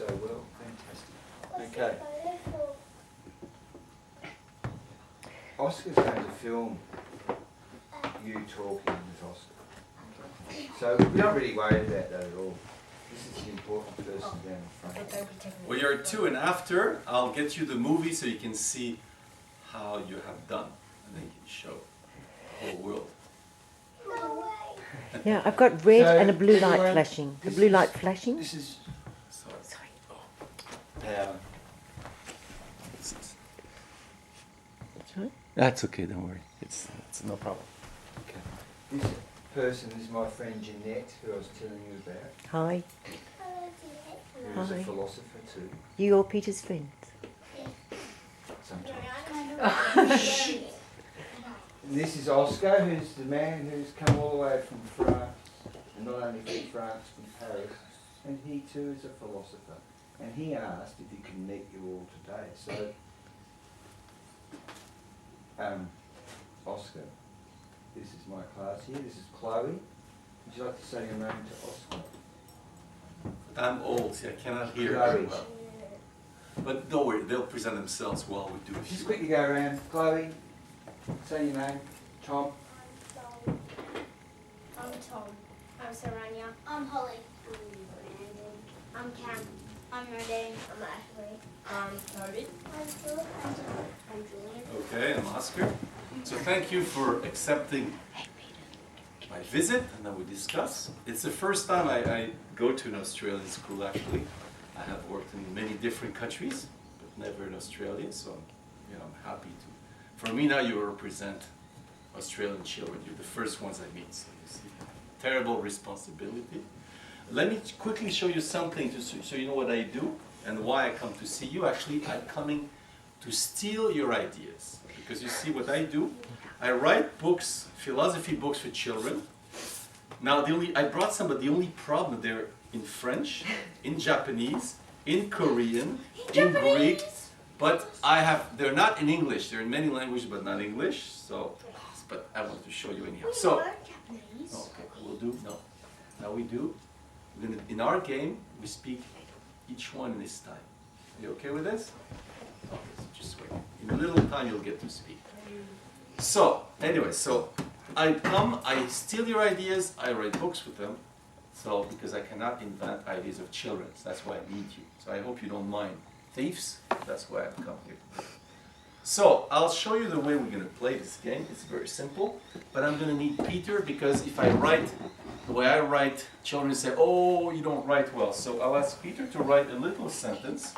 so well. Fantastic. Okay. Oscar's going to film you talking with Oscar. So we're not really worried about that at all. This is the important person down in front. Well, you're 2 and after, I'll get you the movie so you can see how you have done. And then you can show the whole world. Yeah, I've got red So, and a blue light everyone, flashing. The blue light flashing? This is Sorry. power. Sorry? That's okay, don't worry. It's no problem. Okay. This person is my friend Jeanette, who I was telling you about, Hi. who's a Hi. philosopher too, You all Peter's friends? sometimes. And this is Oscar, who's the man who's come all the way from France, and not only from France, from Paris, and he too is a philosopher. And he asked if he could meet you all today. So, Oscar, this is my class here. This is Chloe. Would you like to say your name to Oscar? But I'm old, see, I cannot hear Chloe. very well. But don't worry, they'll present themselves while we do Just it. quickly go around. Chloe, say your name. Tom. I'm Tom. I'm Saranya. I'm Holly. I'm Cam. I'm Rodine. I'm Ashley. I'm Toby. I'm Phil. I'm Julian. Okay, I'm Oscar. So thank you for accepting my visit, and then we discuss. It's the first time I go to an Australian school, actually. I have worked in many different countries, but never in Australia, so I'm happy to. For me now, you represent Australian children. You're the first ones I meet, so you see, terrible responsibility. Let me quickly show you something so you know what I do and why I come to see you. Actually, I'm coming to steal your ideas, because you see what I do. I write books, philosophy books for children. Now, I brought some, but the only problem, they're in French, in Japanese, in Korean, in Greek, but they're not in English. They're in many languages, but not English. So, but I wanted to show you anyhow. So, okay, we'll do. No, now we do. In our game, we speak each one in his time. Are you okay with this? Okay, so just wait. In a little time, you'll get to speak. So, anyway, I come, I steal your ideas, I write books with them. So, because I cannot invent ideas of children, so that's why I need you. So I hope you don't mind. Thieves, that's why I've come here. So, I'll show you the way we're going to play this game. It's very simple, but I'm going to need Peter, because if I write the way I write, children say, oh, you don't write well. So I'll ask Peter to write a little sentence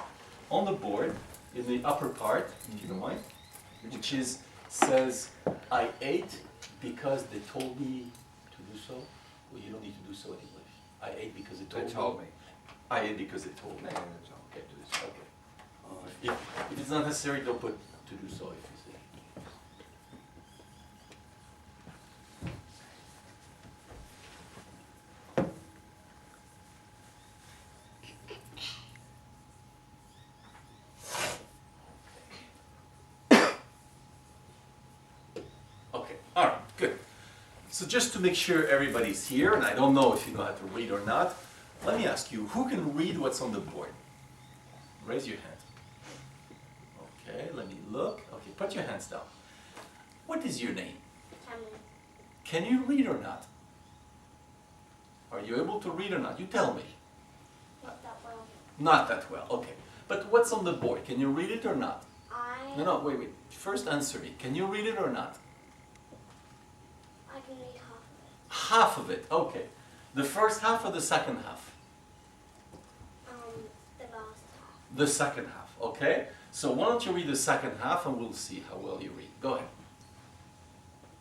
on the board in the upper part, if you don't mind, which says, I ate because they told me to do so. Well, you don't need to do so in English. I ate because they told me. I ate because they told me. Okay, do this. Okay. If it's not necessary, don't put to do so if you see. Okay, all right, good. So just to make sure everybody's here, and I don't know if you know how to read or not, let me ask you, who can read what's on the board? Raise your hand. Okay, let me look. Okay, put your hands down. What is your name? Cameron. Can you read or not? Are you able to read or not? You tell me. Not that well. Not that well, okay. But what's on the board? Can you read it or not? I Wait. First answer me. Can you read it or not? can read half of it. Half of it, okay. The first half or the second half? The last half. The second half, okay? So why don't you read the second half and we'll see how well you read. Go ahead.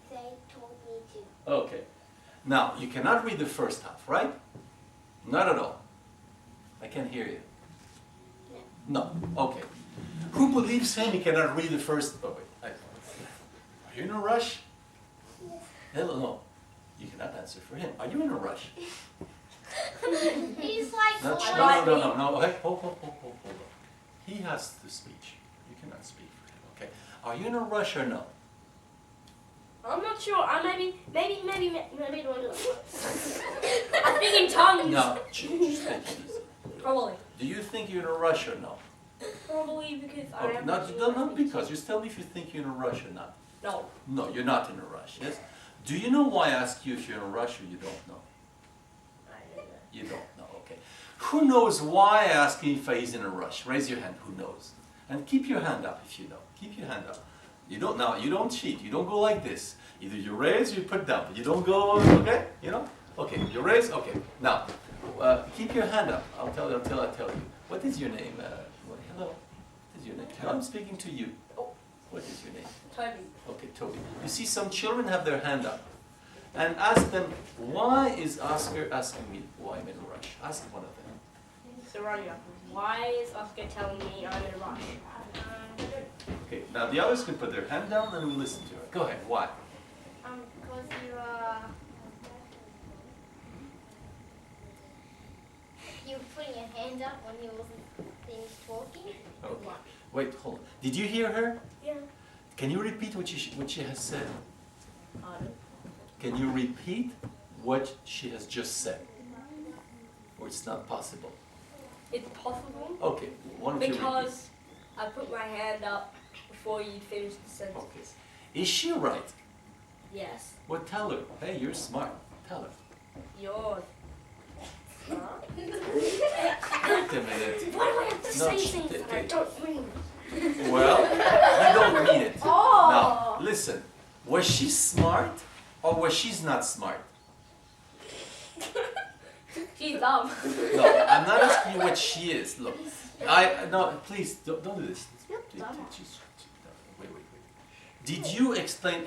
They told me to. Okay. Now, you cannot read the first half, right? Not at all. I can't hear you. No. Okay. Who believes him he cannot read the first... Oh, wait. Are you in a rush? Yes. Hello, no. You cannot answer for him. Are you in a rush? He's like No. Hey, hold on. He has the speech. You cannot speak for him, okay? Are you in a rush or no? I'm not sure. Maybe don't do it. I'm speaking tongues. No. Just take it easy. Probably. Do you think you're in a rush or no? Probably because I Okay, am. not because. Just tell me if you think you're in a rush or not. No. No, you're not in a rush, yes? Do you know why I ask you if you're in a rush or you don't know? I don't know. You don't know, okay. Who knows why I ask him if he's in a rush? Raise your hand, who knows? And keep your hand up if you know. Keep your hand up. You don't now, you don't cheat. You don't go like this. Either you raise or you put down. But you don't go, okay? You know? Okay, you raise, okay. Now, keep your hand up. I'll tell you until I tell you. What is your name? Hello. What is your name? I'm speaking to you. What is your name? Toby. Okay, Toby. You see some children have their hand up. And ask them, why is Oscar asking me why I'm in a rush? Ask one of them. Saranya, why is Oscar telling me I'm in a rush? Okay, now the others can put their hand down and we'll listen to her. Go ahead, why? Because you were putting your hand up when you wasn't finished talking. Okay. Wait, hold on. Did you hear her? Yeah. Can you repeat what she has said? Pardon? Can you repeat what she has just said? Or it's not possible? It's possible Okay, one of you repeat. because I put my hand up before you finish the sentence. Okay. Is she right? Yes. Well, tell her. Hey, you're smart. Tell her. You're smart. Wait a minute. Why do I have to No, say sh- things they- that I they- don't mean? Well, you don't mean it. Oh! Now, listen. Was she smart or was she not smart? She's dumb. No, I'm not asking you what she is. Look, no, please don't do this. Wait. Did you explain?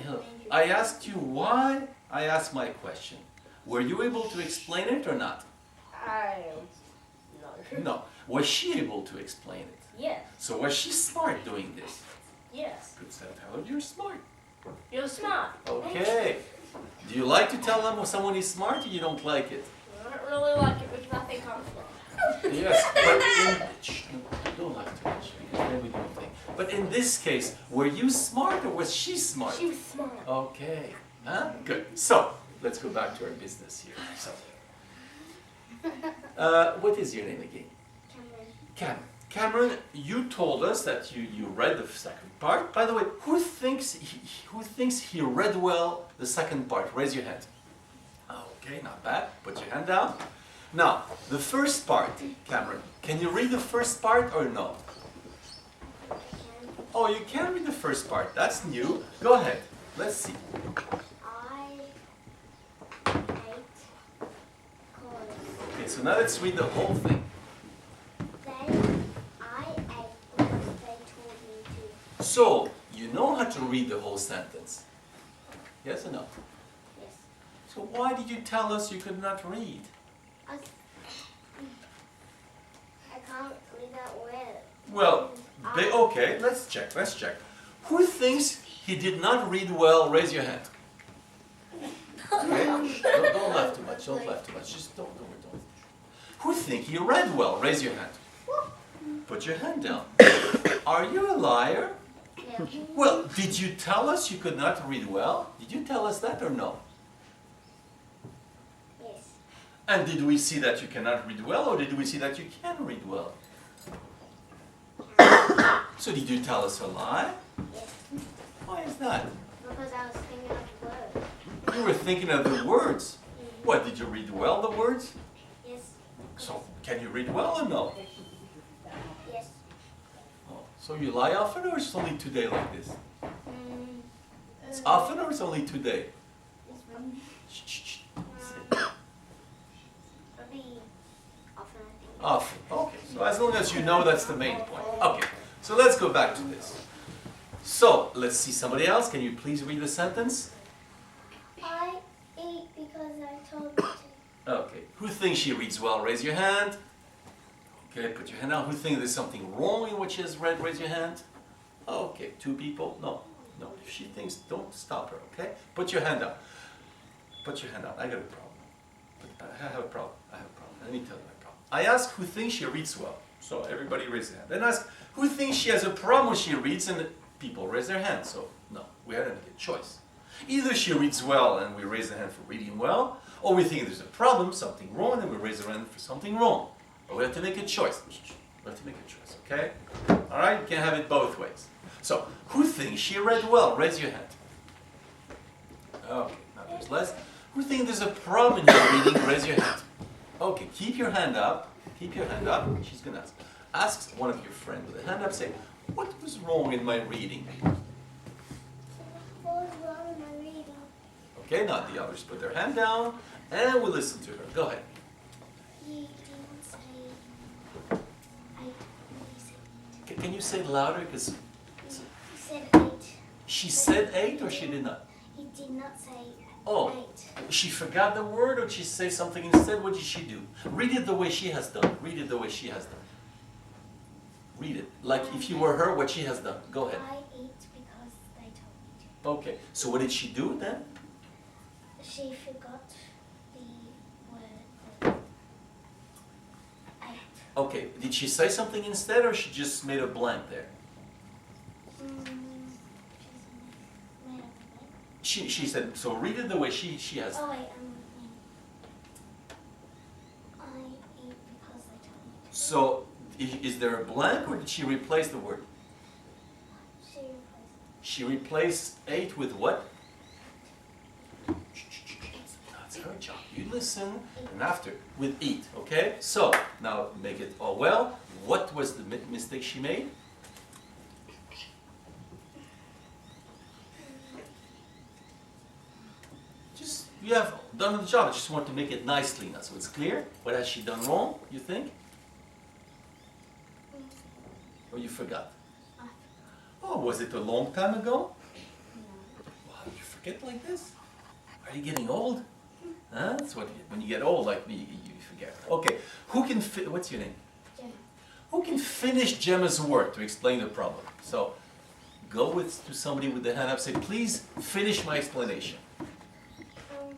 I asked you why. I asked my question. Were you able to explain it or not? I don't know. No. Was she able to explain it? Yes. So was she smart doing this? Yes. Good, so tell her you're smart. You're smart. Okay. Do you like to tell them when someone is smart or you don't like it? I don't really like it because I think I'm smart. Yes, but shh, don't laugh too much because then we don't think. But in this case, were you smart or was she smart? She was smart. Okay. Huh? Good. So, let's go back to our business here. So, what is your name again? Cameron. Cameron, you told us that you read the second part. By the way, who thinks he read well the second part? Raise your hand. Okay, not bad. Put your hand down. Now, the first part, Cameron. Can you read the first part or no? Oh, you can read the first part. That's new. Go ahead. Let's see. I ate corn. Okay, so now let's read the whole thing. Then I ate because they told me to. So, you know how to read the whole sentence. Yes or no? Yes. So why did you tell us you could not read? I can't read that word. Well, okay, let's check. Who thinks he did not read well? Raise your hand. Okay? Don't laugh too much. Just don't. Who think he read well? Raise your hand. Put your hand down. Are you a liar? Yeah. Well, did you tell us you could not read well? Did you tell us that or no? Yes. And did we see that you cannot read well or did we see that you can read well? So did you tell us a lie? Yes. Why is that? Because I was thinking of the word. You were thinking of the words. What, did you read well the words? Yes. So, can you read well or no? Yes. Oh, so you lie often or it's only today like this? It's Mm, often or it's only today? this one. Shh. Probably often, I think. Often. Okay, so as long as you know that's the main point. Okay, so let's go back to this. So, let's see somebody else. Can you please read the sentence? I ate because I told you to. Okay, who thinks she reads well? Raise your hand. Okay, put your hand down. Who thinks there's something wrong in what she has read? Raise your hand. Okay, 2 people. No. If she thinks, don't stop her, okay? Put your hand down. Put your hand down. I got a problem. I have a problem. Let me tell you my problem. I ask who thinks she reads well. So everybody raise their hand. Then ask who thinks she has a problem when she reads, and people raise their hand. So no, we had to make a choice. Either she reads well and we raise the hand for reading well, or we think there's a problem, something wrong, and we raise the hand for something wrong. But we have to make a choice. We have to make a choice, okay? All right, you can't have it both ways. So, who thinks she read well? Raise your hand. Okay, now there's less. Who thinks there's a problem in your reading? Raise your hand. Okay, keep your hand up. Keep your hand up. She's going to ask. Ask one of your friends with a hand up, say, what was wrong in my reading? What was wrong with my reading? Okay, now the others put their hand down, and we'll listen to her. Go ahead. He didn't say 8. Can you say it louder? Because He said 8. she said 8 or she did not? He did not say 8. Oh, she forgot the word or did she say something instead? What did she do? Read it the way she has done. Read it the way she has done. Read it. Like if you were her, what she has done. Go ahead. I ate because they told me to. Okay, so what did she do then? She forgot the word that 8. Okay, did she say something instead or she just made a blank there? She's made up of it. She said, so read it the way she has. Oh wait, I ate because they told me to. So is there a blank or did she replace the word? She replaced She replaced 8 with what? That's her job. You listen and after with eat, okay? So now make it all well. What was the mistake she made? Just, you have done the job. I just want to make it nicely now so it's clear. What has she done wrong, you think? Or you forgot? Oh, was it a long time ago? Wow, you forget like this? Are you getting old? Huh? That's what, when you get old like me, you forget. Okay, who can, what's your name? Gemma. Who can finish Gemma's work to explain the problem? So, go to somebody with the hand up, say, please finish my explanation.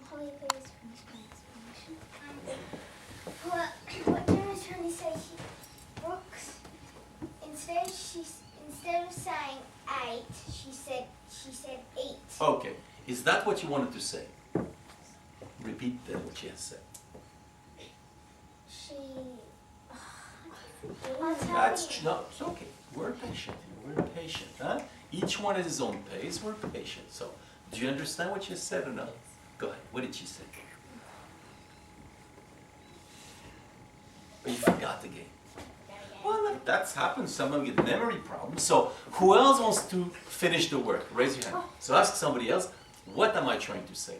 Holly, please finish my explanation. What Gemma's trying to say, Brooks, instead of saying 8, she said 8. Okay, is that what you wanted to say? Repeat what she has said. No, it's okay. We're patient. We're patient, huh? Each one at his own pace. We're patient. So, do you understand what she said or no? Go ahead. What did she say? Oh, you forgot the game. Well, that's happened. Some of them get memory problems. So, who else wants to finish the work? Raise your hand. So, ask somebody else. What am I trying to say?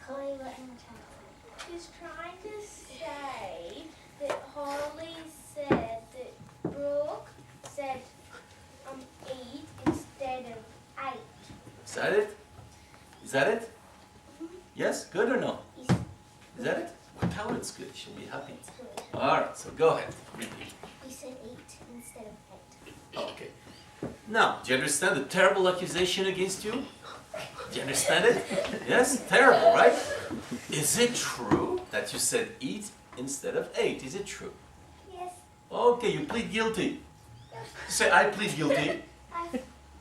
Holly, what am I trying to say? She's trying to say that Holly said that Brooke said 8 instead of 8. Is that it? Is that it? Yes? Good or no? Yes. Is that it? Well, tell her it's good. She'll be happy. It's good. All right, so go ahead. Repeat. You said 8 instead of 8. Okay. Now, do you understand the terrible accusation against you? Do you understand it? Yes? Terrible, right? Is it true that you said eat instead of 8? Is it true? Yes. Okay, you plead guilty. Say, I plead guilty.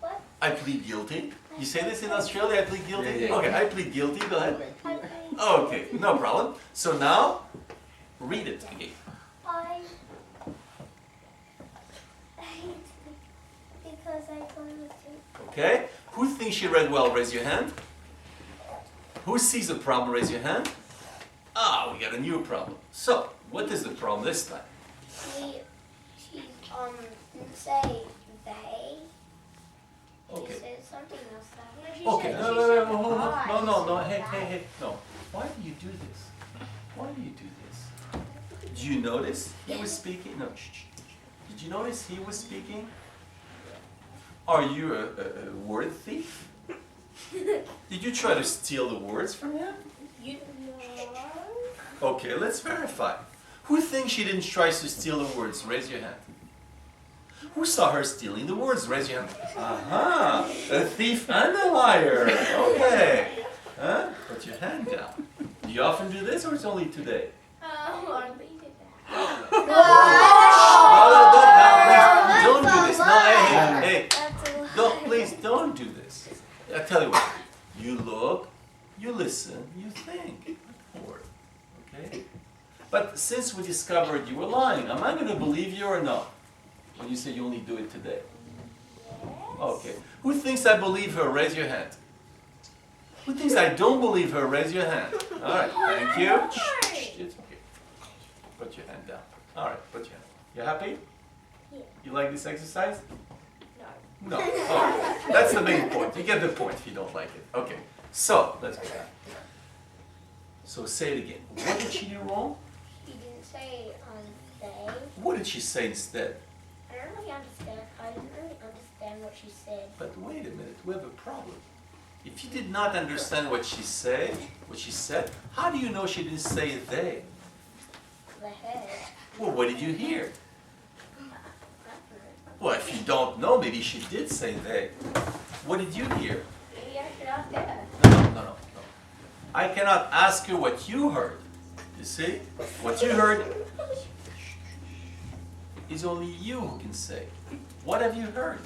What? I plead guilty. You say this in Australia, I plead guilty? Yeah. Okay, I plead guilty. Go ahead. I Okay, no problem. So now, read it again. hate because I go to. Okay? Who thinks she read well? Raise your hand. Who sees a problem? Raise your hand. Ah, we got a new problem. So, what is the problem this time? She didn't say they. Okay. She said something else. Okay, no, hey, no. Why do you do this? Why do you do this? Do you notice he was speaking? No, shh. Did you notice he was speaking? Are you a word thief? Did you try to steal the words from him? Okay, let's verify. Who thinks she didn't try to steal the words? Raise your hand. Who saw her stealing the words? Raise your hand. Aha! A thief and a liar. Okay. Huh? Put your hand down. Do you often do this or it's only today? Don't do this. No, hey. Don't, please don't do this. I tell you what. You look, you listen, you think. Or, since we discovered you were lying, am I going to believe you or not? When you say you only do it today. Okay. Who thinks I believe her? Raise your hand. Who thinks I don't believe her? Raise your hand. All right. Thank you. It's okay. Put your hand down. All right. Put your hand. You happy? Yeah. You like this exercise? No. No. Okay. That's the main point. You get the point if you don't like it. Okay. So let's go back. So say it again. What did she do wrong? He didn't say they. What did she say instead? I don't really understand. I didn't really understand what she said. But wait a minute, we have a problem. If you did not understand what she said, how do you know she didn't say they? The head. Well, what did you hear? Well, if you don't know, maybe she did say they. What did you hear? Maybe I should ask her. No. I cannot ask you what you heard. You see? What you heard is only you who can say. What have you heard?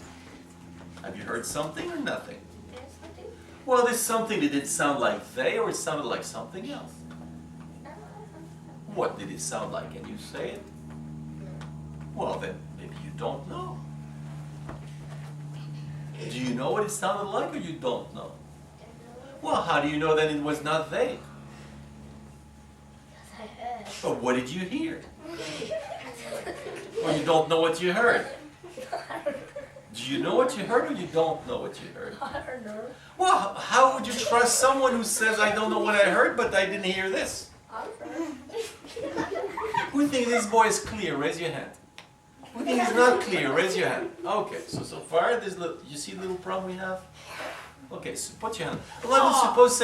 Have you heard something or nothing? There's something. Well, this something, did it sound like they or it sounded like something else? What did it sound like? Can you say it? Well, then maybe you don't know. Do you know what it sounded like or you don't know? Well, how do you know that it was not they? I heard. But what did you hear? Or you don't know what you heard? Do you know what you heard or you don't know what you heard? I don't know. Well, how would you trust someone who says, I don't know what I heard, but I didn't hear this? I don't know. Who thinks this boy is clear? Raise your hand. Who thinks he's not clear? Raise your hand. Okay, so far, you see the little problem we have? Okay, so put your hand. Well, I would suppose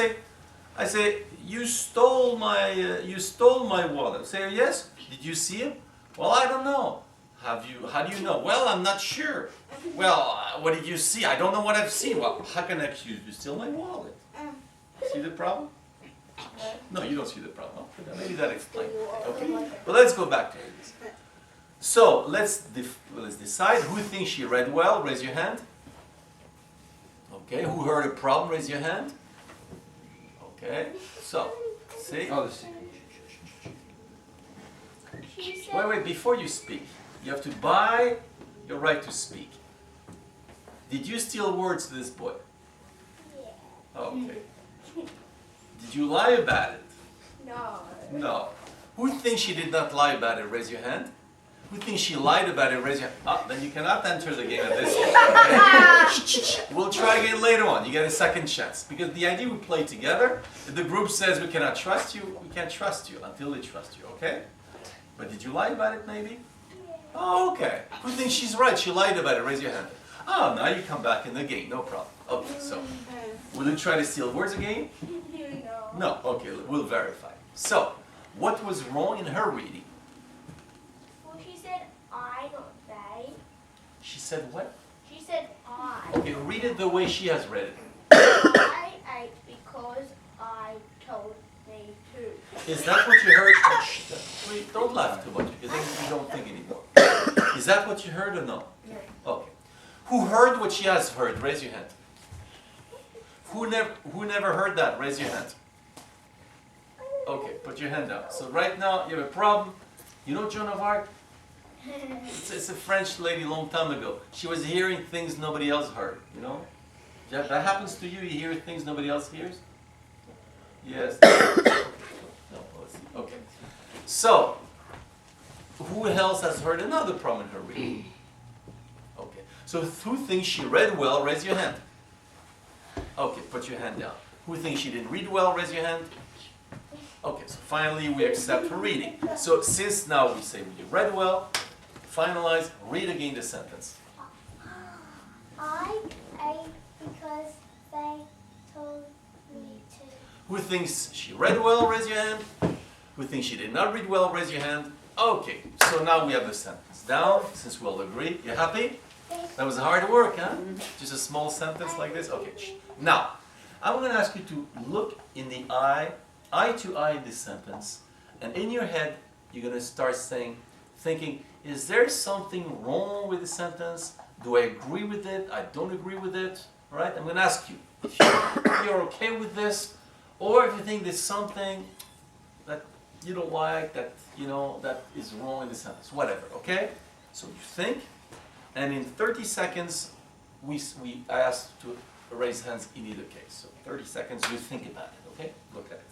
I say, you stole my wallet. Say, yes, did you see him? Well, I don't know. How do you know? Well, I'm not sure. Well, what did you see? I don't know what I've seen. Well, how can I accuse you? Steal my wallet. See the problem? No, you don't see the problem. Okay, maybe that explains it. Okay, but let's go back to this. So let's decide. Who thinks she read well? Raise your hand. Okay, who heard a problem? Raise your hand. Okay, so see. Oh, the secret. She said. Wait, before you speak, you have to buy your right to speak. Did you steal words to this boy? Yeah. Okay. Did you lie about it? No. No. Who thinks she did not lie about it? Raise your hand. Who thinks she lied about it? Raise your hand. Ah, then you cannot enter the game at this point. We'll try again later on. You get a second chance. Because the idea we play together, if the group says we cannot trust you, we can't trust you until they trust you, okay? But did you lie about it maybe? Oh, okay. Who thinks she's right? She lied about it. Raise your hand. Oh, now you come back in the game. No problem. Okay, so will you try to steal words again? No. No. Okay, we'll verify. So, what was wrong in her reading? Well, she said I, not they. She said what? She said I. Okay, read it the way she has read it. I ate because I told me to. Is that what you heard? Wait, don't laugh too much because then you don't think anymore. Is that what you heard or no? No. Okay. Who heard what she has heard? Raise your hand. Who never heard that? Raise your hand. Okay, put your hand down. So right now you have a problem. You know Joan of Arc? It's a French lady long time ago. She was hearing things nobody else heard, you know? That happens to you? You hear things nobody else hears? Yes. No, let's see. Okay. So, who else has heard another problem in her reading? Okay. So who thinks she read well? Raise your hand. Okay, put your hand down. Who thinks she didn't read well? Raise your hand. Okay, so finally we accept her reading. So since now we say you read well, finalize, read again the sentence. I ate because they told me to. Who thinks she read well? Raise your hand. Who thinks she did not read well? Raise your hand. Okay, so now we have the sentence down, since we all agree. You happy? That was hard work, huh? Just a small sentence like this? Okay. Now, I'm going to ask you to look in the eye to eye in this sentence, and in your head, you're going to start thinking, is there something wrong with the sentence? Do I agree with it? I don't agree with it? All right? I'm going to ask you if you're okay with this, or if you think there's something that you don't like, that, you know, that is wrong in the sentence, whatever, okay? So you think, and in 30 seconds, I asked to raise hands in either case. So 30 seconds, you think about it, okay? Look at it.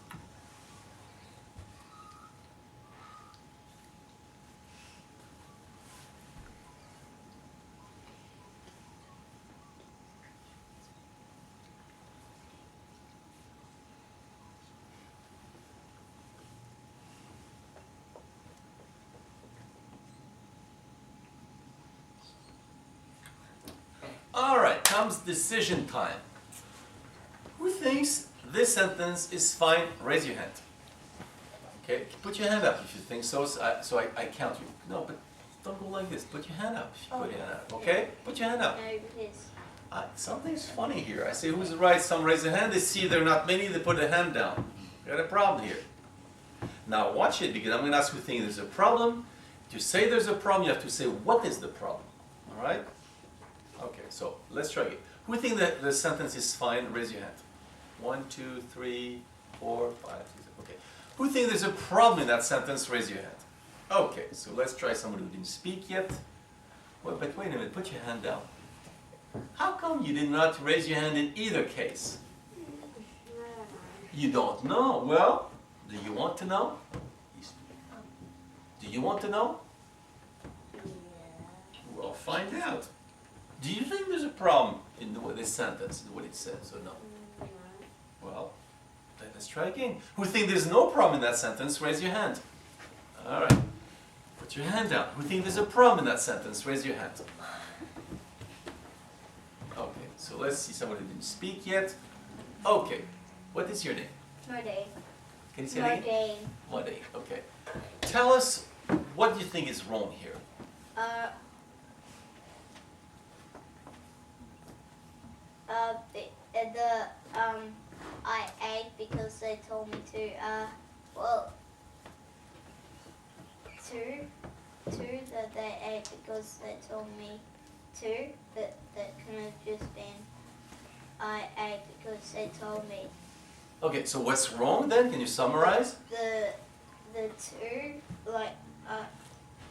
All right, comes decision time. Who thinks this sentence is fine? Raise your hand. Okay, put your hand up if you think so. So I count you. No, but don't go like this. Put your hand up if you put your hand up. Okay, put your hand up. No, because Something's funny here. I say who's right? Some raise their hand. They see there are not many. They put their hand down. Got a problem here. Now watch it, because I'm going to ask who thinks there's a problem. To say there's a problem, you have to say what is the problem. All right? Okay, so let's try it. Who think that the sentence is fine? Raise your hand. 1, 2, 3, 4, 5, 6, 7. Okay. Who think there's a problem in that sentence? Raise your hand. Okay, so let's try someone who didn't speak yet. Well, but wait a minute, put your hand down. How come you did not raise your hand in either case? You don't know. Well, do you want to know? Do you want to know? Well, find out. Do you think there's a problem in this sentence, in what it says, or no? Well, then let's try again. Who think there's no problem in that sentence? Raise your hand. All right. Put your hand down. Who think there's a problem in that sentence? Raise your hand. Okay, so let's see someone who didn't speak yet. Okay, what is your name? Modane. Can you say that again? Modane. Modane, okay. Tell us, what do you think is wrong here? I ate because they told me to. Well, two that they ate because they told me to. That could have just been I ate because they told me. Okay, so what's wrong then? Can you summarize? The two, like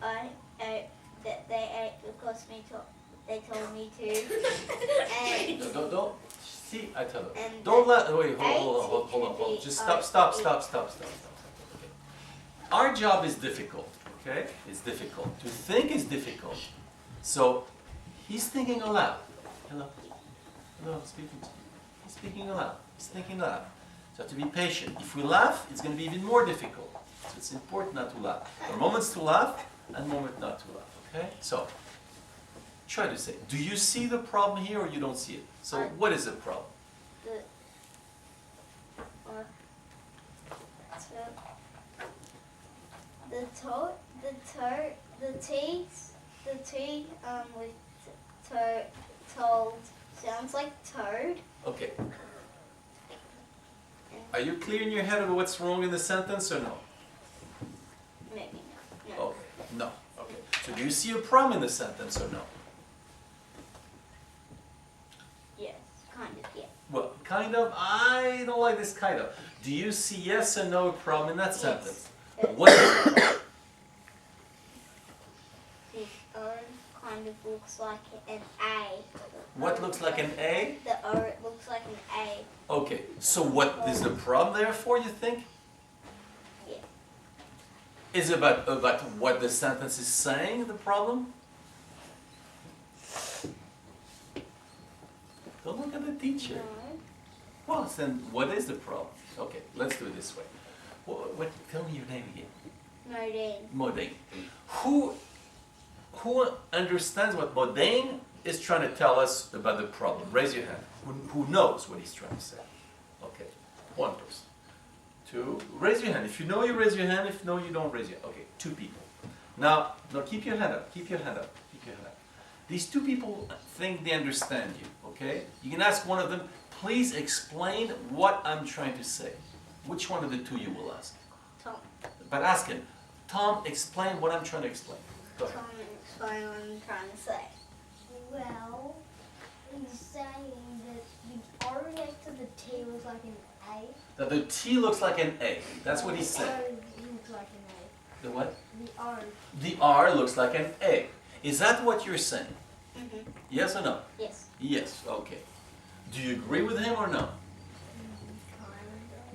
I ate that they ate because they told me to. And Don't. See, I tell you. And Don't let. Wait, eight hold can on. be Just eight. stop. Okay. Our job is difficult. Okay, it's difficult. To think is difficult. So he's thinking aloud. Hello, I'm speaking to you. He's speaking aloud. He's thinking aloud. So you have to be patient. If we laugh, it's going to be even more difficult. So it's important not to laugh. There are moments to laugh and moments not to laugh. Okay, so. Try to say, do you see the problem here or you don't see it? So what is the problem? The T with told sounds like toad. Okay. Are you clear in your head about what's wrong in the sentence or no? Maybe no. Okay. No. Okay. So do you see a problem in the sentence or no? Yes, kind of, yeah. Well, kind of. I don't like this kind of. Do you see yes or no problem in that sentence? Yes. What is the problem? The O kind of looks like an A. What looks like an A? The O looks like an A. Okay. So what is the problem there for, you think? Yeah. Is it about what the sentence is saying, the problem? Don't look at the teacher. No. Well, then what is the problem? Okay, let's do it this way. Tell me your name again. Modane. Modane. Who understands what Modane is trying to tell us about the problem? Raise your hand. Who knows what he's trying to say? Okay, one person. Two. Raise your hand. If you know, you raise your hand. If no, you don't raise your hand. Okay, two people. Now, keep your hand up. Keep your hand up. Keep your hand up. These two people think they understand you. Okay? You can ask one of them, please explain what I'm trying to say. Which one of the two you will ask? Tom. But ask him, Tom, explain what I'm trying to explain. Go ahead. Tom, explain what I'm trying to say. Well, he's saying that the O next to the T was like an A. Now the T looks like an A. That's what he So said. he looks like an A. The what? The R. The R looks like an A. Is that what you're saying? Mm-hmm. Yes or no? Yes. Yes, okay. Do you agree with him or no?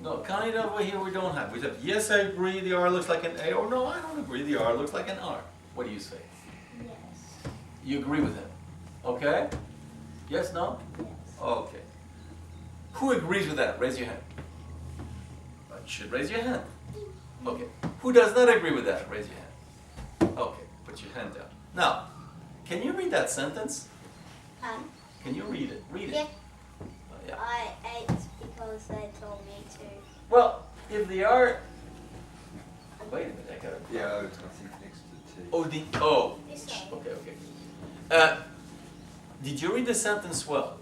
No, kind of. Here we don't have. We said, yes, I agree, the R looks like an A, or no, I don't agree, the R looks like an R. What do you say? Yes. You agree with him? Okay? Yes, no? Yes. Okay. Who agrees with that? Raise your hand. You should raise your hand. Okay. Who does not agree with that? Raise your hand. Okay, put your hand down. Now, can you read that sentence? Can you read it? Read it. Yeah. Yeah. I ate because they told me to. Well, if the R... Wait a minute, I gotta... Yeah, I think next to T. Oh, the... Oh. This one. Okay, okay. Did you read the sentence well?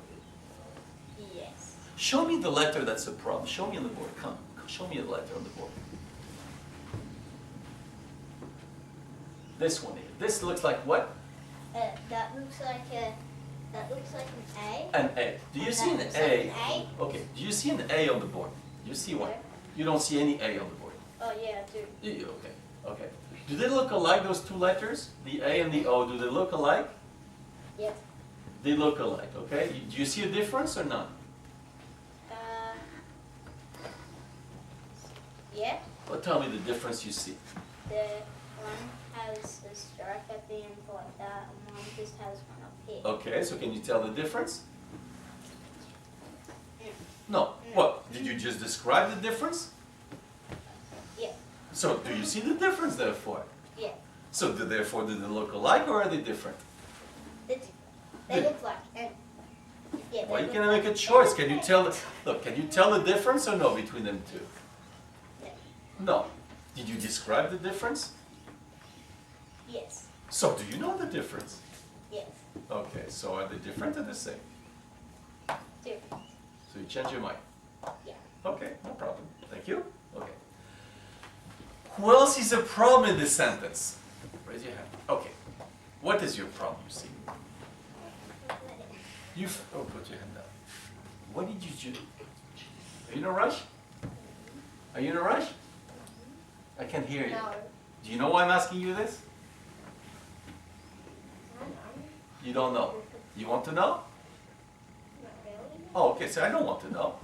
Yes. Show me the letter that's a problem. Show me on the board. Come. Show me the letter on the board. This one here. This looks like what? That looks like a. That looks like an A. An A. Do you And see that an looks A? like an Okay. Do you see an A on the board? Do you see one? Where? You don't see any A on the board. Oh yeah, I do. Okay. Okay. Do they look alike, those two letters? The A and the O, do they look alike? Yep. They look alike, okay? Do you see a difference or not? Yeah. Well, tell me the difference you see. The one has a stripe at the end like that, and one just has one up here. Okay, so can you tell the difference? No. No. What? Did you just describe the difference? Yeah. So do you see the difference therefore? Yeah. So therefore do they look alike or are they different? They look like. Yeah. Well, they you look can make a like- choice. Can you tell the, look, can you tell the difference or no between them two? Yeah. No. Did you describe the difference? Yes. So do you know the difference? Yes. Okay, so are they different or the same? Different. So you change your mind? Yeah. Okay, no problem. Thank you. Okay. Who else is a problem in this sentence? Raise your hand. Okay. What is your problem, you see? Oh, put your hand down. What did you do? Are you in a rush? Are you in a rush? I can't hear you. No. Do you know why I'm asking you this? I know. You don't know. You want to know? Not really. Oh, okay, so I don't want to know.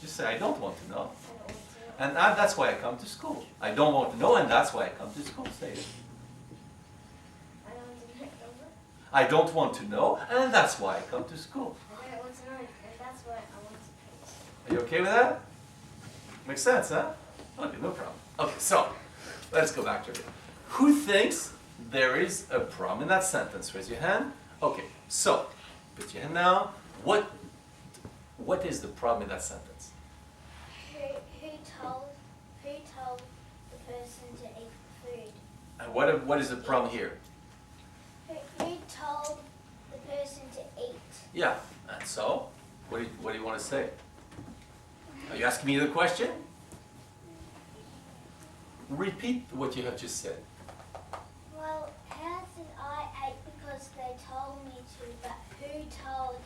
Just say I don't want to know. I don't want to. And that's why I come to school. I don't want to know and that's why I come to school. Say it. I don't want to know. I don't want to know and that's why I come to school. I don't want to know, and that's what I want to Are you okay with that? Makes sense, huh? Okay, no problem. Okay, so let's go back to it. Who thinks there is a problem in that sentence? Raise your hand. Okay, so put your hand down. What is the problem in that sentence? Who told the person to eat the food? And what is the problem here? Who told the person to eat? Yeah, and so what do you want to say? Are you asking me the question? Repeat what you have just said. Well, how did I eat because they told me to, but who told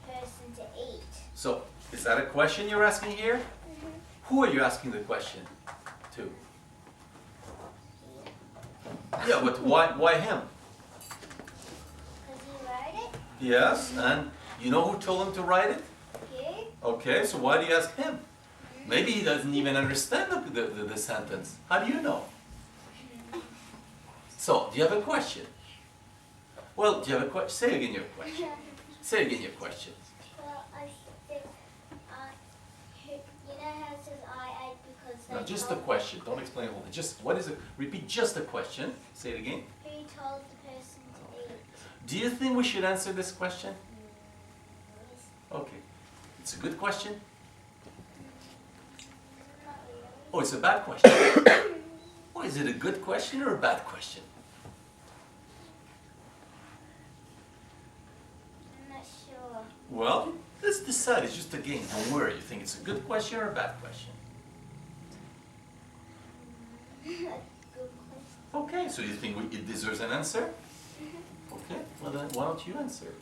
the person to eat? So, is that a question you're asking here? Who are you asking the question to? Yeah, but why him? Because he wrote it? Yes, and you know who told him to write it? You? Okay, so why do you ask him? Maybe he doesn't even understand the sentence. How do you know? So, do you have a question? Well, do you have a question? Say again your question. Say again your question. Well, I think, you know how it says I ate because they No, just told the question. Don't explain all that. Just, what is it? Repeat just the question. Say it again. Who told the person to eat? Do you think we should answer this question? Okay. It's a good question. Not really. Oh, it's a bad question. Oh, is it a good question or a bad question? I'm not sure. Well, let's decide. It's just a game. Don't worry. You think it's a good question or a bad question? Good question. Okay, so you think it deserves an answer? Okay, well then why don't you answer?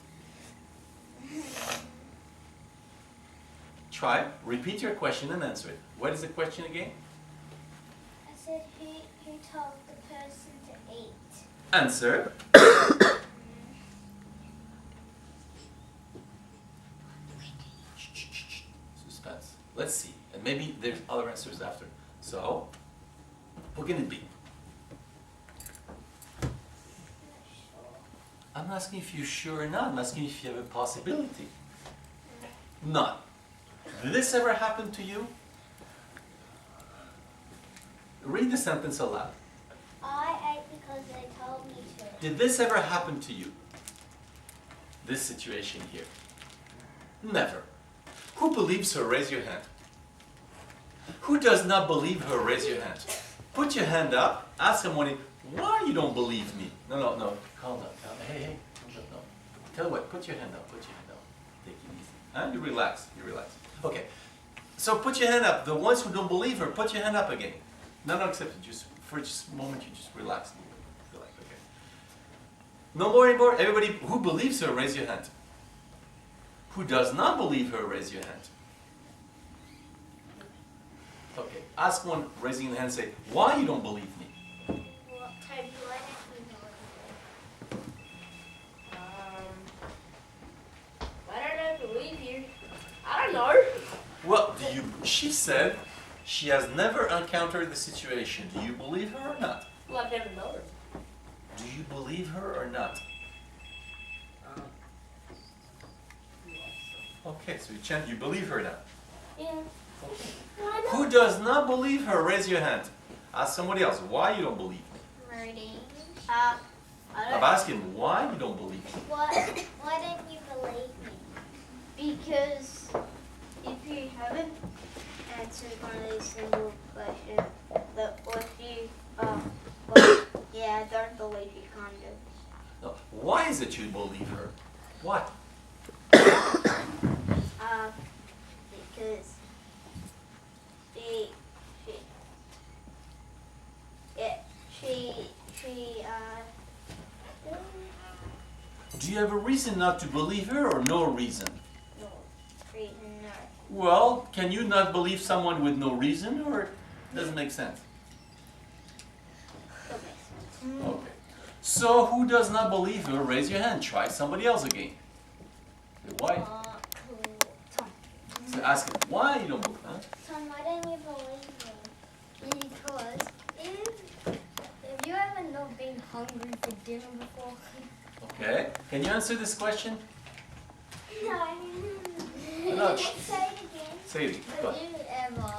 Try. Repeat your question and answer it. What is the question again? I said who told the person to eat. Answer. Suspense. Let's see. And maybe there's other answers after. So, what can it be? Not sure. I'm not asking if you're sure or not. I'm asking if you have a possibility. None. Did this ever happen to you? Read the sentence aloud. I ate because they told me to. Did this ever happen to you? This situation here? Never. Who believes her? Raise your hand. Who does not believe her? Raise your hand. Put your hand up. Ask someone, why you don't believe me? No. Calm down. Hey. No. Tell you what, put your hand up. Take it easy. Huh? You relax. Okay. So put your hand up. The ones who don't believe her, put your hand up again. No, except you just, for just a moment, you just relax. Okay. No more anymore. Everybody who believes her, raise your hand. Who does not believe her, raise your hand. Okay. Ask one raising the hand, say, why you don't believe me? What time do I Why don't I believe you? I don't know. Well, she said she has never encountered the situation. Do you believe her or not? Well, I've never known. Do you believe her or not? Okay, so you believe her now. Yeah. Okay. Why not? Who does not believe her? Raise your hand. Ask somebody else. Why you don't believe me? Murding. I I'm don't asking why you don't believe me. Why don't you believe me? Because if you haven't answered one of these simple questions, or if you, I don't believe you, kind of. No. Why is it you believe her? Why? Because Do you have a reason not to believe her or no reason? no reason, no. Well, can you not believe someone with no reason or it doesn't make sense? That makes sense. Okay. So who does not believe her? Raise your hand. Try somebody else again. Why? Tom. So ask him, why you don't believe her? Tom, why don't you believe me? Because have you ever not been hungry for dinner before? Okay. Can you answer this question? No. No. Say it again. Say it. Go Have on. you ever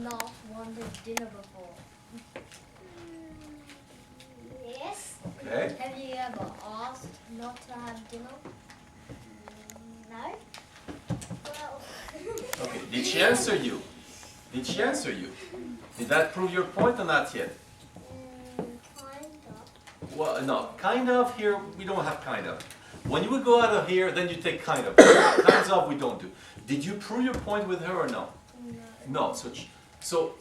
not wanted dinner before? Yes. Okay. Have you ever asked not to have dinner? No. Well. Okay. Did she answer you? Did that prove your point or not yet? Kind of. Well, no. Kind of here, we don't have kind of. When you would go out of here, then you take kind of. Kinds of we don't do. Did you prove your point with her or no? No. So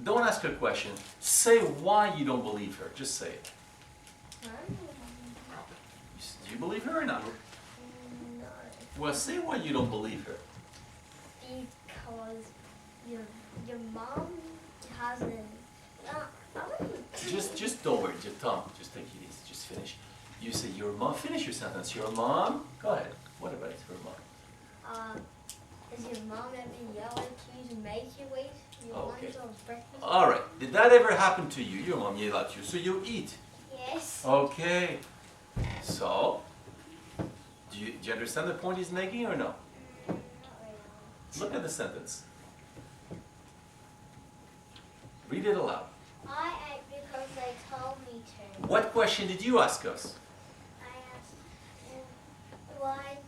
don't ask her a question. Say why you don't believe her. Just say it. Do you believe her or not? No. Well, say why you don't believe her. Because your mom hasn't. Just don't worry. Just Tom. Just take it easy. Just finish. You say your mom. Finish your sentence. Your mom. Go ahead. What about her mom? Has your mom ever yelled at you to make you eat your Okay. lunch or breakfast? All right. Did that ever happen to you? Your mom yelled at you, so you eat. Yes. Okay. So, do you understand the point he's making or no? Not really. Look at the sentence. Read it aloud. I ate because they told me to. What question did you ask us? I asked why,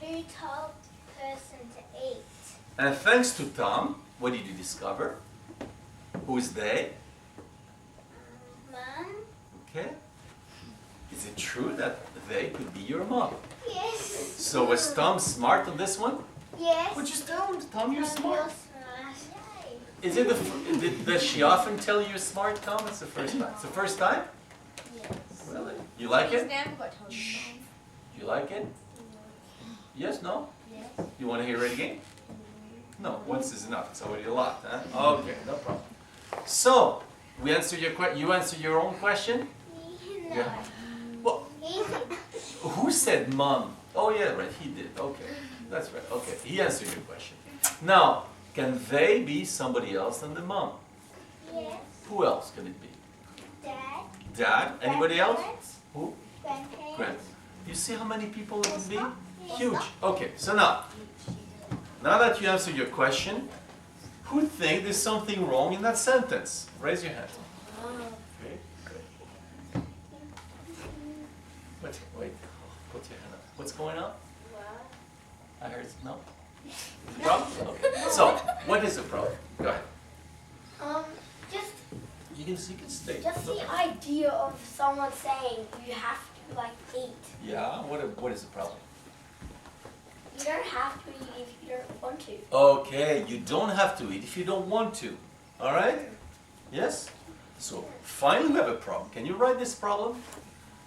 who told the person to eat? And thanks to Tom, what did you discover? Who is they? Mom? Okay. Is it true that they could be your mom? Yes. So was Tom smart on this one? Yes. What you don't, Tom, you're Tom, smart. You're smart. Is it does she often tell you you're smart, Tom? It's the first time. It's the first time? Yes. Really? You like He's it? never got told Shh. You like it? Yes, no? Yes. You want to hear it again? No, once is enough. It's already a lot, huh? Okay, no problem. So, We answer your you answer your own question? No. Yeah. Well, who said mom? Oh yeah, right, he did. Okay, that's right. Okay, he answered your question. Now, can they be somebody else than the mom? Yes. Who else can it be? Dad. Dad? Anybody else? Grandparents. Who? Grandparents. Grant. You see how many people it can be? Huge. Okay, so now that you answered your question, who think there's something wrong in that sentence? Raise your hand. Okay, good. Wait, put your hand up. What's going on? I heard, no? Problem? Okay. So, what is the problem? Go ahead. Just You can stay. just the idea of someone saying you have to like eat. Yeah, what is the problem? You don't have to eat if you don't want to. Okay, you don't have to eat if you don't want to. All right? Yes? So, finally we have a problem. Can you write this problem?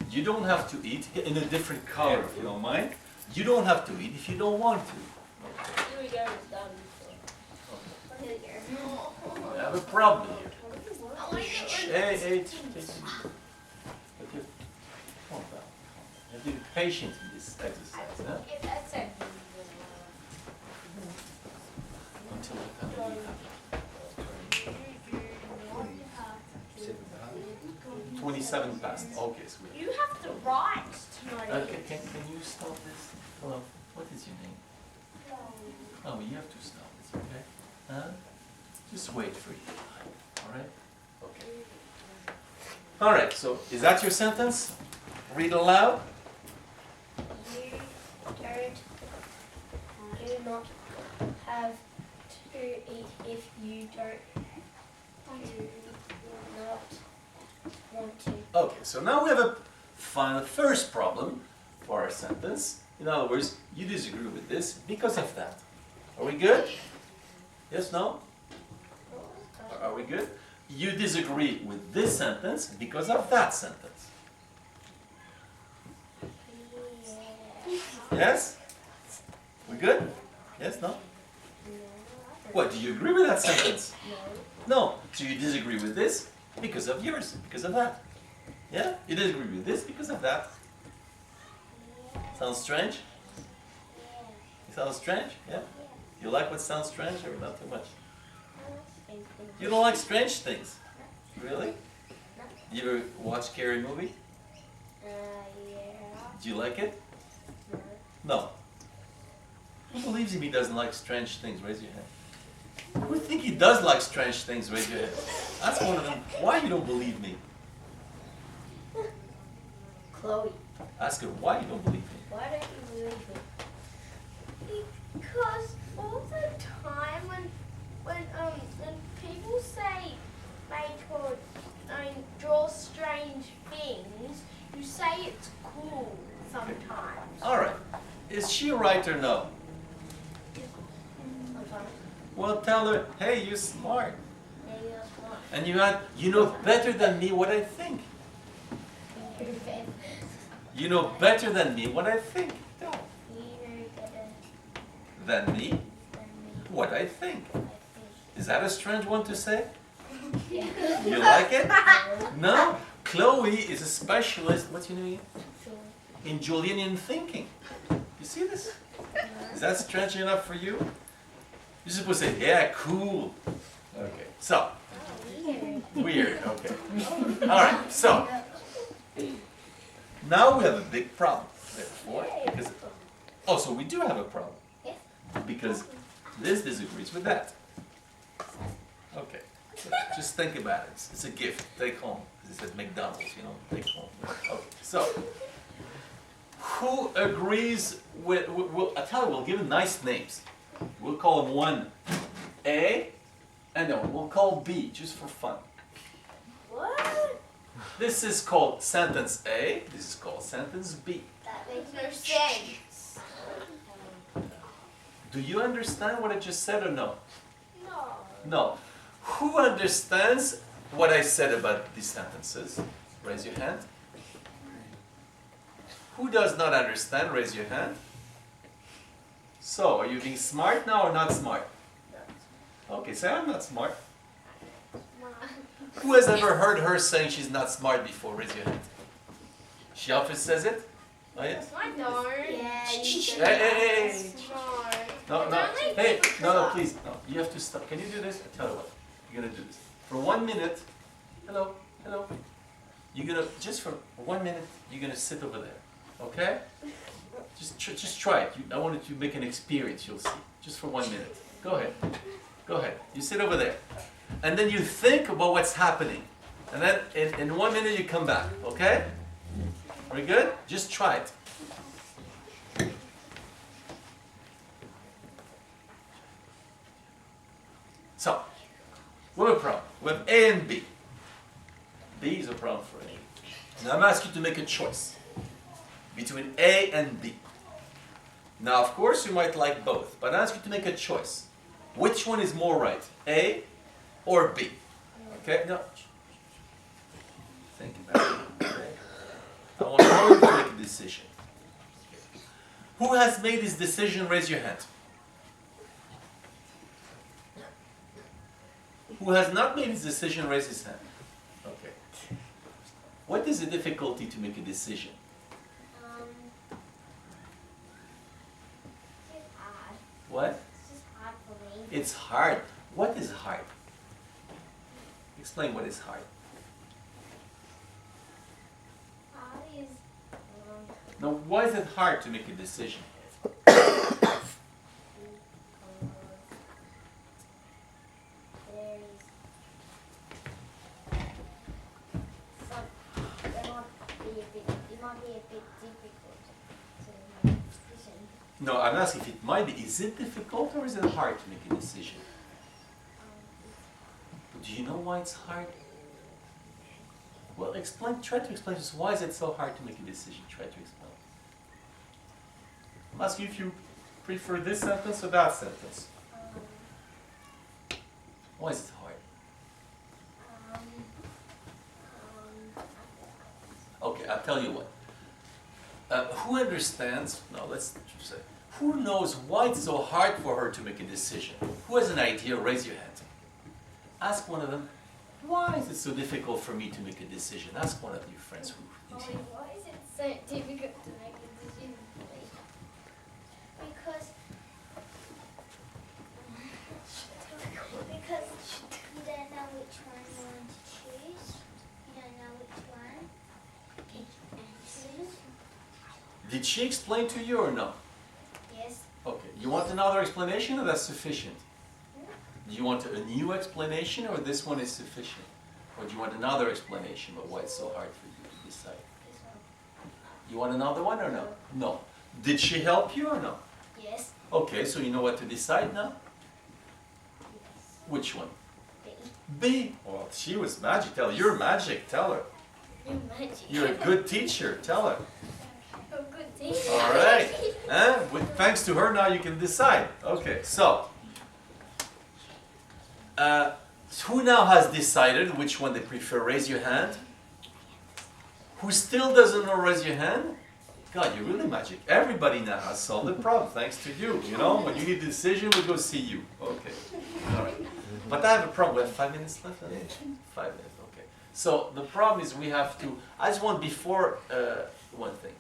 You don't have to eat in a different color, if you don't mind. You don't have to eat if you don't want to. Here we go, it's done. Here we go. We have a problem here. Hey, take it easy. But you calm down. You have to be patient in this exercise, huh? If that's it. Until the time you have 27 past. Okay, sweet. You have to write tonight. Okay, can you stop this? Hello, what is your name? Oh, you have to stop. It's okay. Huh? Just wait for you. All right? Okay. All right. So, is that your sentence? Read aloud. You do not have to eat if you don't not want to. Okay. So now we have a first problem for our sentence. In other words, you disagree with this because of that. Are we good? Yes, no? Are we good? You disagree with this sentence because of that sentence. Yes? We good? Yes, no? What, do you agree with that sentence? No. So you disagree with this because of yours, because of that. Yeah? You disagree with this because of that. Sounds strange? It sounds strange? Yeah? You like what sounds strange or not too much? You don't like strange things? Really? You ever watch scary movie? Yeah. Do you like it? No. Who believes him he doesn't like strange things? Raise your hand. Who think he does like strange things? Raise your hand. That's one of them. Why you don't believe me? Chloe, Ask her why you don't believe me. why don't you believe me? Because all the time when people say make or draw strange things, you say it's cool sometimes. All right. Is she right or no? Well, tell her, hey, you're smart. And you know better than me what I think. You know better than me what I think. Tell her. Than me what I think. Is that a strange one to say? You like it? No? Chloe is a specialist, what's your name? In Julian thinking. You see this? Is that strange enough for you? You're supposed to say, yeah, cool. Okay, so. Weird, okay. Alright, so. Now we have a big problem. Therefore, because, oh, so we do have a problem. Because this disagrees with that. Okay, so just think about it. It's a gift. Take home. As it says McDonald's, you know, take home. Okay, so. Who agrees with, I tell you, we'll give them nice names. We'll call them one A, and no, we'll call B, just for fun. What? This is called sentence A, this is called sentence B. That makes no sense. Do you understand what I just said or no? No. No. Who understands what I said about these sentences? Raise your hand. Who does not understand? Raise your hand. So, are you being smart now or not smart? Okay, say I'm not smart. Who has ever heard her saying she's not smart before? Raise your hand. She often says it? Oh, yes? I don't. Yeah, you Hey, should. hey, hey. No. No, hey, no, please. No, you have to stop. Can you do this? I tell you what. You're going to do this. For 1 minute, hello, hello. You're going to, just for 1 minute, you're going to sit over there. Okay? Just try it. I wanted to make an experience, you'll see. Just for 1 minute. Go ahead. Go ahead. You sit over there. And then you think about what's happening. And then in 1 minute you come back. Okay? Are we good? Just try it. So, we have a problem. We have A and B. B is a problem for A. Now I'm asking you to make a choice between A and B. Now, of course, you might like both, but I ask you to make a choice. Which one is more right, A or B? Okay, no. Think about it. Okay. I want all of you to make a decision. Who has made this decision? Raise your hand. Who has not made his decision? Raise his hand. Okay. What is the difficulty to make a decision? It's hard. What? It's just hard for me. It's hard. What is hard? Explain what is hard. Hard is Now, why is it hard to make a decision? it might be a bit difficult to make a decision. No, I'm asking if it might be. Is it difficult or is it hard to make a decision? Do you know why it's hard? Well, try to explain to us why is it so hard to make a decision. Try to explain. I'm asking you if you prefer this sentence or that sentence. Why is it hard? Okay, I'll tell you what. Who understands, no, let's say, who knows why it's so hard for her to make a decision? Who has an idea? Raise your hand. Ask one of them, why is it so difficult for me to make a decision? Ask one of your friends who thinks he. Why is it so difficult to make a decision? Because you don't know which one you want to choose. You don't know which one to choose. Did she explain to you or no? Yes. Okay, you want another explanation or that's sufficient? Do you want a new explanation or this one is sufficient? Or do you want another explanation of why it's so hard for you to decide? This one. You want another one or no? No. Did she help you or no? Yes. Okay, so you know what to decide now? Yes. Which one? B. B. Well, she was magic. Tell her. You're magic. Tell her. You're magic. You're a good teacher. Tell her. A good teacher. All right. Thanks to her, now you can decide. Okay, so. Who now has decided which one they prefer? Raise your hand. Who still doesn't know? Raise your hand. God, you're really magic. Everybody now has solved the problem thanks to you. You know, when you need a decision, we'll go see you. Okay. All right. But I have a problem. We have 5 minutes left? 5 minutes, okay. So the problem is we have to, I just want before one thing.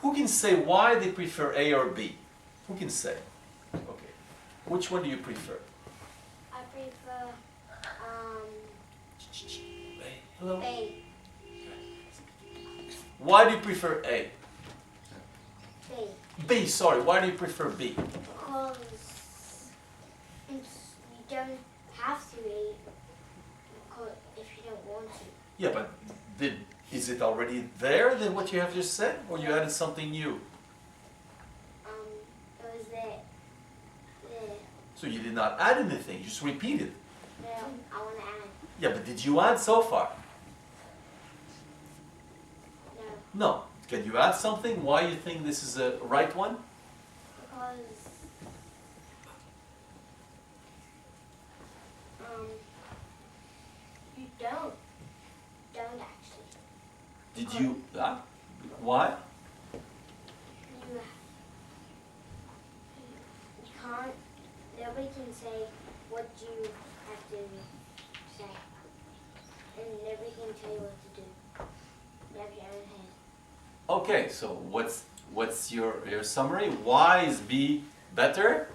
Who can say why they prefer A or B? Who can say? Okay. Which one do you prefer? I prefer Hello? A. Why do you prefer A? B. B, sorry. Why do you prefer B? Because you don't have to eat if you don't want to. Yeah, but is it already there than what you have just said? Or you added something new? It was there. There. So you did not add anything, you just repeated. No, I want to add. Yeah, but did you add so far? No. No. Can you add something? Why you think this is a right one? Because you don't actually. Did you? Why? You can't. Nobody can say what you have to say. and nobody can tell you what to do. You have your own hand. Okay, so what's your summary? Why is B better?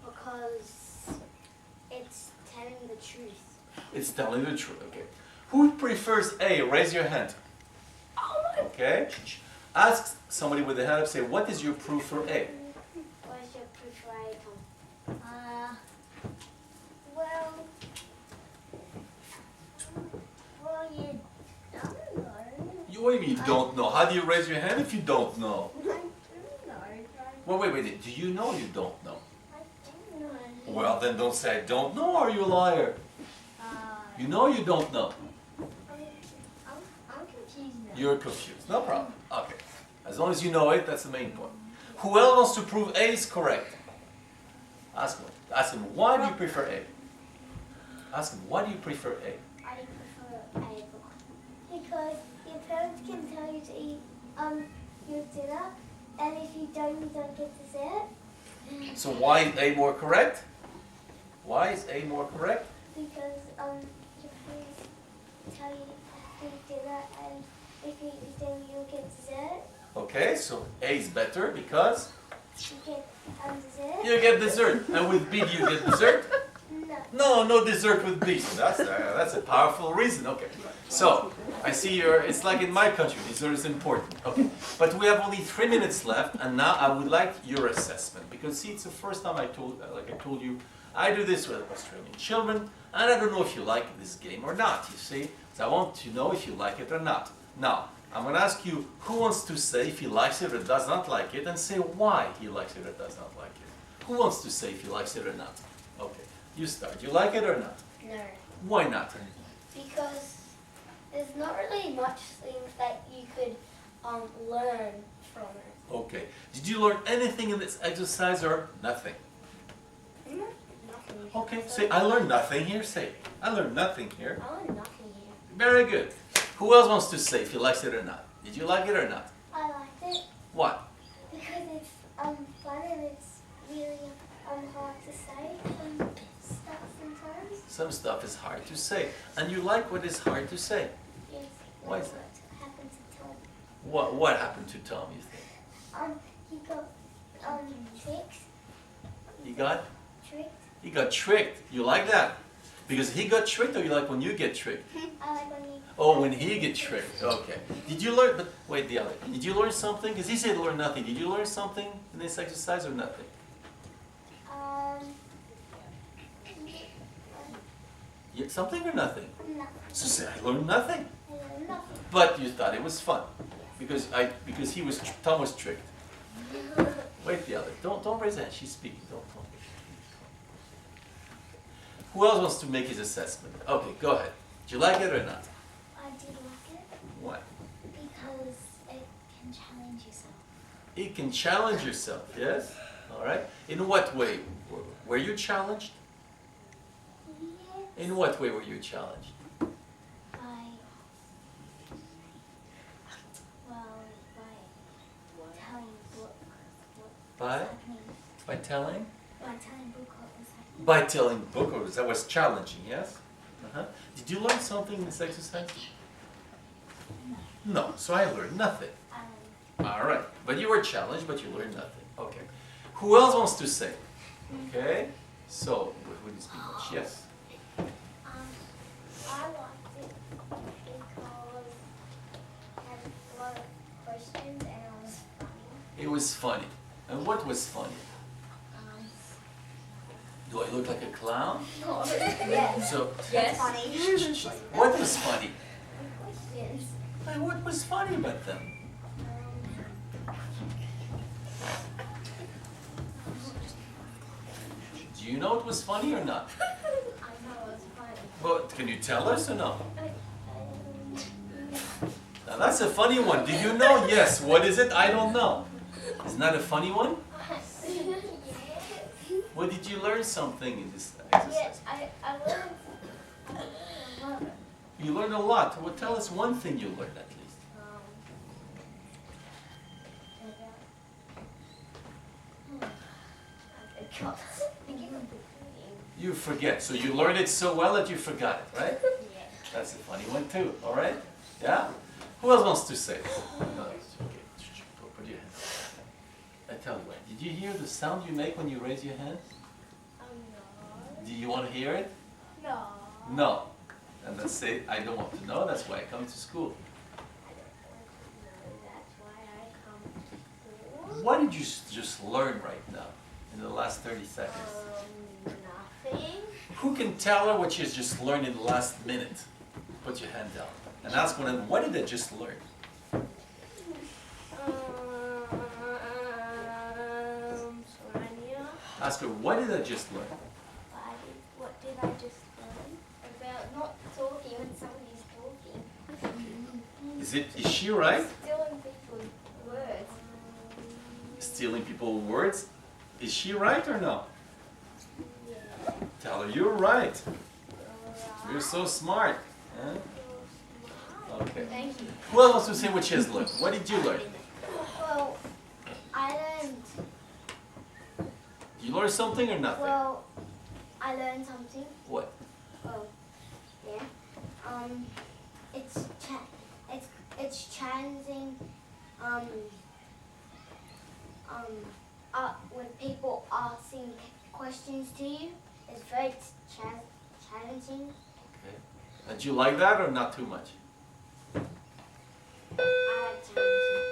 Because it's telling the truth. It's telling the truth. Okay. Who prefers A? Raise your hand. Okay. Ask somebody with a hand up. Say, what is your proof for A? What's your preferred item? Well, you don't know. What do you mean you don't know? How do you raise your hand if you don't know? I do know. Well, wait. Do you know or you don't know? I do know. Well, then don't say I don't know. Are you a liar? You know or you don't know? I'm confused now. You're confused. No problem. Okay. As long as you know it, that's the main point. Who else wants to prove A is correct? Ask him. Ask him, why do you prefer A? Ask him, why do you prefer A? I prefer a book. Because your parents can tell you to eat your dinner, and if you don't get dessert. So why is A more correct? Why is A more correct? Because your parents tell you to eat dinner, and if you eat your dinner, you'll get dessert. Okay, so A is better because You get dessert. you get dessert. And with B, do you get dessert? No. No dessert with B. So that's a powerful reason. Okay. So I see it's like in my country, dessert is important. Okay. But we have only 3 minutes left, and now I would like your assessment because see, it's the first time I told you, I do this with Australian children, and I don't know if you like this game or not. You see, so I want to know if you like it or not. Now I'm going to ask you who wants to say if he likes it or does not like it, and say why he likes it or does not like it. Who wants to say if he likes it or not? Okay. You start. You like it or not? No. Why not? Because there's not really much things that you could learn from it. Okay. Did you learn anything in this exercise or nothing? Nothing. Okay. Say, I learned nothing here. Say, I learned nothing here. I learned nothing here. Very good. Who else wants to say if he likes it or not? Did you like it or not? I liked it What? because it's fun and it's really hard to say stuff sometimes. Some stuff is hard to say. And you like what is hard to say. Yes. Why is What that? happened to Tom? What happened to Tom, you think? He got tricked. He got tricked. You like that? Because he got tricked, or you like when you get tricked? I like when he. Oh, when he get tricked. Okay. Did you learn? But wait, the other. Did you learn something? Because he said learn nothing. Did you learn something in this exercise or nothing? Yeah, something or nothing? No. So say I learned nothing. I learned nothing. But you thought it was fun because Tom was tricked. Wait, the other. Don't raise your hand. She's speaking. Don't. Who else wants to make his assessment? Okay, go ahead. Do you like it or not? I did like it Why? because it can challenge yourself. It can challenge yourself. Yes. All right. In what way? Were you challenged? Yes. In what way were you challenged? By telling book what's By happening. by telling. By telling book what was happening. By telling book, that was challenging. Yes. Did you learn something in this exercise? No. So I learned nothing. All right. But you were challenged, but you learned nothing. Okay. Who else wants to say? Okay. So, who did speak much? Yes. I liked it because it had a lot of questions and it was funny. It was funny. And what was funny? Do I look like a clown? Yes. So, Yes. what was funny? Questions. And what was funny about them? Do you know it was funny or not? I know it's funny. Well, can you tell us or no? Now that's a funny one. Do you know? Yes. What is it? I don't know. Isn't that a funny one? Well, did you learn something in this exercise? Yes, I learned a lot. You learned a lot. Well, tell us one thing you learned at least. You forget. So you learned it so well that you forgot it, right? Yeah. That's a funny one too, all right? Yeah? Who else wants to say it? No, it's okay. Put your hand up. I tell you what, did you hear the sound you make when you raise your hand? No. Do you want to hear it? No. No. And let's say, I don't want to know, that's why I come to school. That's why I come to school. What did you just learn right now in the last 30 seconds? Nothing. Who can tell her what she has just learned in the last minute? Put your hand down and ask one of them, what did I just learn? Sonia. Ask her, what did I just learn? What did I just learn? About not talking when somebody's talking. Is she right? Stealing people's words. Stealing people's words? Is she right or no? Yeah. Tell her, you're right. You're so smart. Huh? Okay. Thank you. Who else wants to say what she has learned? What did you learn? Well, I learned. You learned something or nothing? Well, I learned something. What? Oh, yeah. It's challenging. When people asking questions to you, it's very challenging. Okay. And you like that or not too much? I like challenging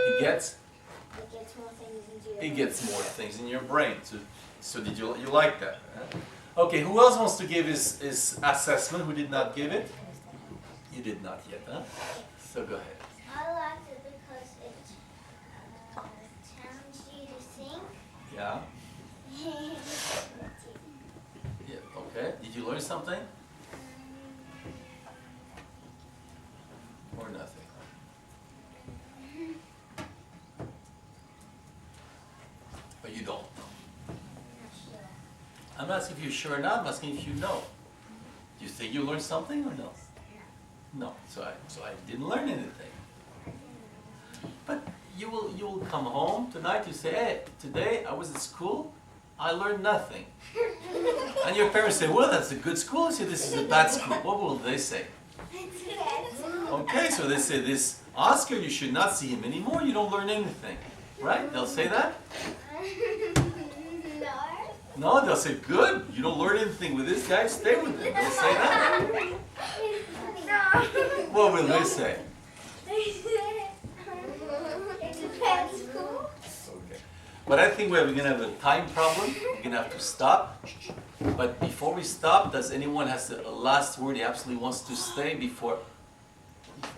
because It gets? it gets more things into your brain. It gets more things in your brain. So did you like that? Huh? Okay, who else wants to give his assessment? Who did not give it? You did not yet, huh? So go ahead. I liked it because it challenged you to think. Yeah? Yeah, okay. Did you learn something? Or nothing? Or you don't know? I'm not asking if you're sure or not, I'm asking if you know. Do you think you learned something or no? No. So I didn't learn anything. But you will come home tonight, you say, hey, today I was at school, I learned nothing. And your parents say, well, that's a good school. You say, this is a bad school. What will they say? Okay, so they say, this Oscar, you should not see him anymore, you don't learn anything. Right? They'll say that? No. No, they'll say, good, you don't learn anything with this guy, stay with him. They'll say that. No. What will they say? It depends. Okay. But I think we're going to have a time problem. We're going to have to stop. But before we stop, does anyone has a last word he absolutely wants to say before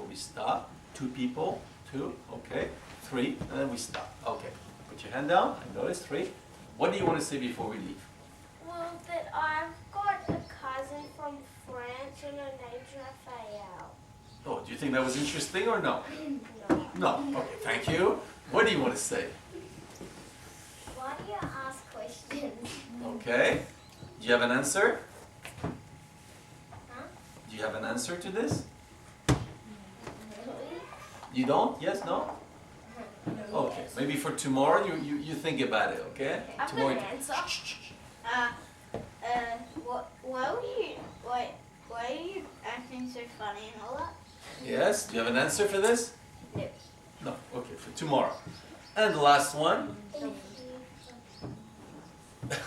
we stop? 2 people? 2? Okay. 3, and then we stop. Okay. Put your hand down. I noticed 3. What do you want to say before we leave? Well, that I've got a cousin from France and her name's Raphael. Oh, do you think that was interesting or no? No. No. Okay, thank you. What do you want to say? Why do you ask questions? Okay. Do you have an answer? Huh? Do you have an answer to this? You don't? Yes? No? Okay. Maybe for tomorrow you think about it, okay? I've got Tomorrow. an answer. Why are you acting so funny and all that? Yes? Do you have an answer for this? No. No. Okay, for tomorrow. And the last one.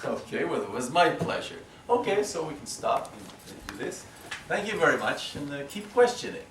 Okay, well, it was my pleasure. Okay, so we can stop and do this. Thank you very much, and keep questioning.